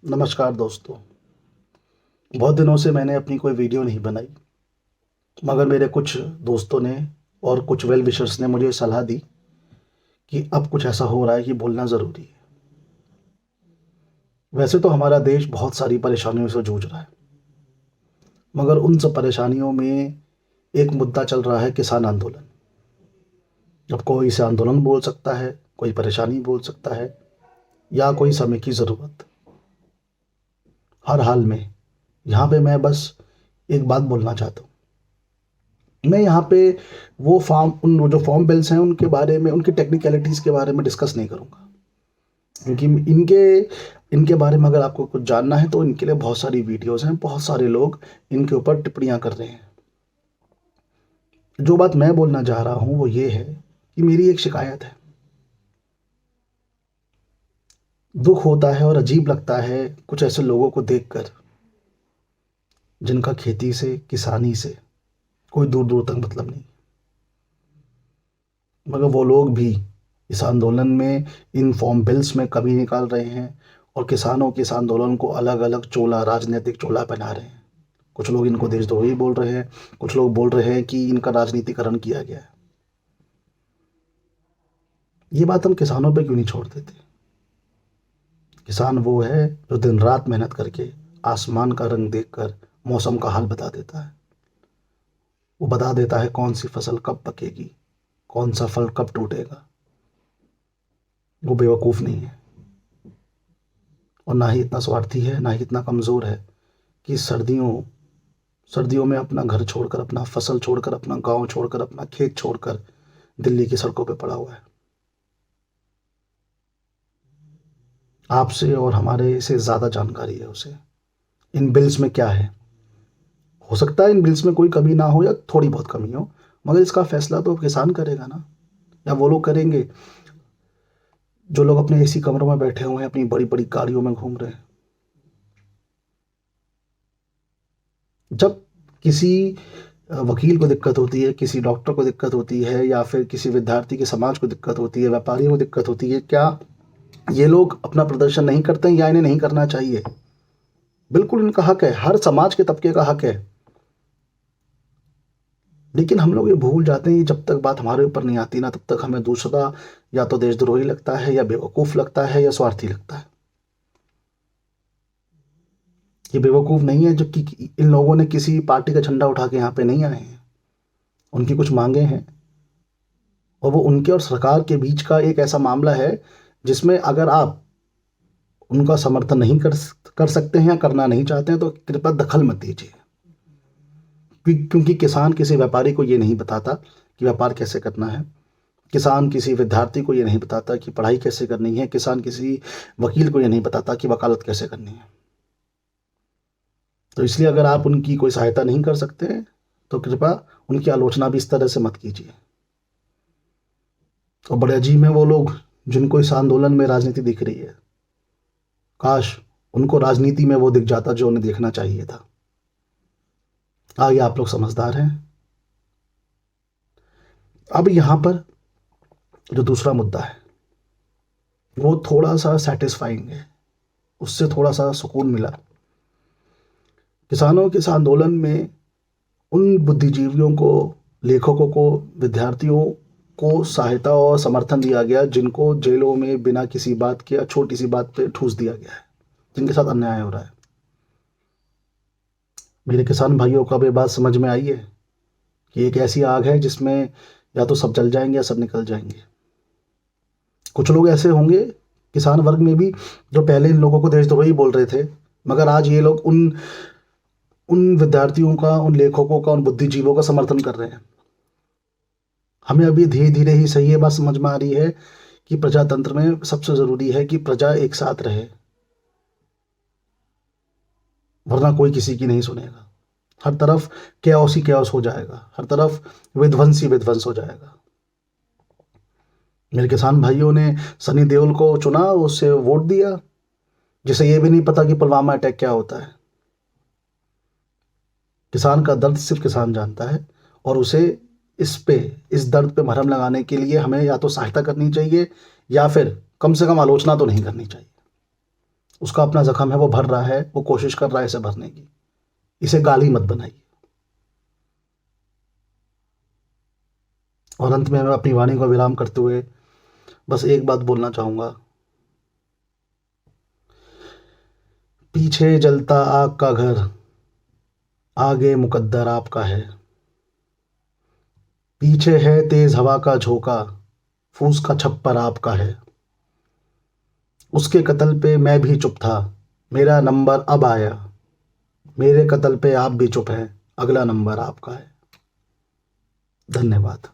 नमस्कार दोस्तों। बहुत दिनों से मैंने अपनी कोई वीडियो नहीं बनाई, मगर मेरे कुछ दोस्तों ने और कुछ वेल विशर्स ने मुझे सलाह दी कि अब कुछ ऐसा हो रहा है कि बोलना ज़रूरी है। वैसे तो हमारा देश बहुत सारी परेशानियों से जूझ रहा है, मगर उन सब परेशानियों में एक मुद्दा चल रहा है, किसान आंदोलन। अब कोई इसे आंदोलन बोल सकता है, कोई परेशानी बोल सकता है, या कोई समय की ज़रूरत। हर हाल में यहाँ पे मैं बस एक बात बोलना चाहता हूँ। मैं यहाँ पे वो जो फॉर्म बिल्स हैं उनके बारे में, उनकी टेक्निकलिटीज़ के बारे में डिस्कस नहीं करूँगा, क्योंकि इनके इनके बारे में अगर आपको कुछ जानना है तो इनके लिए बहुत सारी वीडियोज़ हैं, बहुत सारे लोग इनके ऊपर टिप्पणियाँ कर रहे हैं। जो बात मैं बोलना चाह रहा हूँ वो ये है कि मेरी एक शिकायत है। दुख होता है और अजीब लगता है कुछ ऐसे लोगों को देखकर जिनका खेती से, किसानी से कोई दूर दूर तक मतलब नहीं, मगर वो लोग भी इस आंदोलन में, इन फॉर्म बिल्स में कमी निकाल रहे हैं और किसानों के इस आंदोलन को अलग अलग चोला, राजनीतिक चोला पहना रहे हैं। कुछ लोग इनको देशद्रोही बोल रहे हैं, कुछ लोग बोल रहे हैं कि इनका राजनीतिकरण किया गया है। ये बात हम किसानों पे क्यों नहीं छोड़ देते? किसान वो है जो दिन रात मेहनत करके आसमान का रंग देखकर मौसम का हाल बता देता है। वो बता देता है कौन सी फसल कब पकेगी, कौन सा फल कब टूटेगा। वो बेवकूफ़ नहीं है और ना ही इतना स्वार्थी है, ना ही इतना कमज़ोर है कि सर्दियों में अपना घर छोड़कर, अपना फसल छोड़कर, अपना गांव छोड़कर, अपना खेत छोड़कर दिल्ली की सड़कों पे पड़ा हुआ है। आपसे और हमारे से ज़्यादा जानकारी है उसे इन बिल्स में क्या है। हो सकता है इन बिल्स में कोई कमी ना हो या थोड़ी बहुत कमी हो, मगर इसका फैसला तो किसान करेगा ना, या वो लोग करेंगे जो लोग अपने एसी कमरों में बैठे हुए हैं, अपनी बड़ी बड़ी गाड़ियों में घूम रहे हैं। जब किसी वकील को दिक्कत होती है, किसी डॉक्टर को दिक्कत होती है, या फिर किसी विद्यार्थी के समाज को दिक्कत होती है, व्यापारियों को दिक्कत होती है, क्या ये लोग अपना प्रदर्शन नहीं करते हैं या इन्हें नहीं करना चाहिए? बिल्कुल इनका हक है, हर समाज के तबके का हक है। लेकिन हम लोग ये भूल जाते हैं कि जब तक बात हमारे ऊपर नहीं आती ना, तब तक हमें दूसरा या तो देशद्रोही लगता है, या बेवकूफ़ लगता है, या स्वार्थी लगता है। ये बेवकूफ़ नहीं है जबकि इन लोगों ने किसी पार्टी का झंडा उठा के यहाँ पे नहीं आए हैं। उनकी कुछ मांगे हैं और वो उनके और सरकार के बीच का एक ऐसा मामला है जिसमें अगर आप उनका समर्थन नहीं कर सकते हैं या करना नहीं चाहते हैं तो कृपया दखल मत दीजिए। क्योंकि किसान किसी व्यापारी को ये नहीं बताता कि व्यापार कैसे करना है। किसान किसी विद्यार्थी को ये नहीं बताता कि पढ़ाई कैसे करनी है। किसान किसी वकील को ये नहीं बताता कि वकालत कैसे करनी है। तो इसलिए अगर आप उनकी कोई सहायता नहीं कर सकते हैं तो कृपया उनकी आलोचना भी इस तरह से मत कीजिए। और बड़े अजीब हैं वो लोग जिनको इस आंदोलन में राजनीति दिख रही है। काश उनको राजनीति में वो दिख जाता जो उन्हें देखना चाहिए था। आगे आप लोग समझदार हैं। अब यहाँ पर जो दूसरा मुद्दा है वो थोड़ा सा सेटिस्फाइंग है, उससे थोड़ा सा सुकून मिला। किसानों के इस आंदोलन में उन बुद्धिजीवियों को, लेखकों को, विद्यार्थियों को सहायता और समर्थन दिया गया जिनको जेलों में बिना किसी बात के या छोटी सी बात पे ठूस दिया गया है, जिनके साथ अन्याय हो रहा है। मेरे किसान भाइयों को अब ये बात समझ में आई है कि एक ऐसी आग है जिसमें या तो सब जल जाएंगे या सब निकल जाएंगे। कुछ लोग ऐसे होंगे किसान वर्ग में भी जो पहले इन लोगों को देशद्रोही बोल रहे थे, मगर आज ये लोग उन उन विद्यार्थियों का, उन लेखकों का, उन बुद्धिजीवों का समर्थन कर रहे हैं। हमें अभी धीरे धीरे ही सही ये बात समझ में आ रही है कि प्रजातंत्र में सबसे ज़रूरी है कि प्रजा एक साथ रहे, वरना कोई किसी की नहीं सुनेगा। हर तरफ कैओस ही कैओस हो जाएगा, हर तरफ विध्वंस ही विध्वंस हो जाएगा। मेरे किसान भाइयों ने सनी देओल को चुना, उससे वोट दिया, जिसे ये भी नहीं पता कि पुलवामा अटैक क्या होता है। किसान का दर्द सिर्फ किसान जानता है और उसे इस दर्द पे मरहम लगाने के लिए हमें या तो सहायता करनी चाहिए या फिर कम से कम आलोचना तो नहीं करनी चाहिए। उसका अपना जख्म है, वो भर रहा है, वो कोशिश कर रहा है इसे भरने की। इसे गाली मत बनाइए। और अंत में मैं अपनी वाणी को विराम करते हुए बस एक बात बोलना चाहूँगा। पीछे जलता आग का घर, आगे मुकद्दर आपका है। पीछे है तेज हवा का झोंका, फूस का छप्पर आपका है। उसके कत्ल पे मैं भी चुप था, मेरा नंबर अब आया। मेरे कत्ल पे आप भी चुप हैं, अगला नंबर आपका है। धन्यवाद।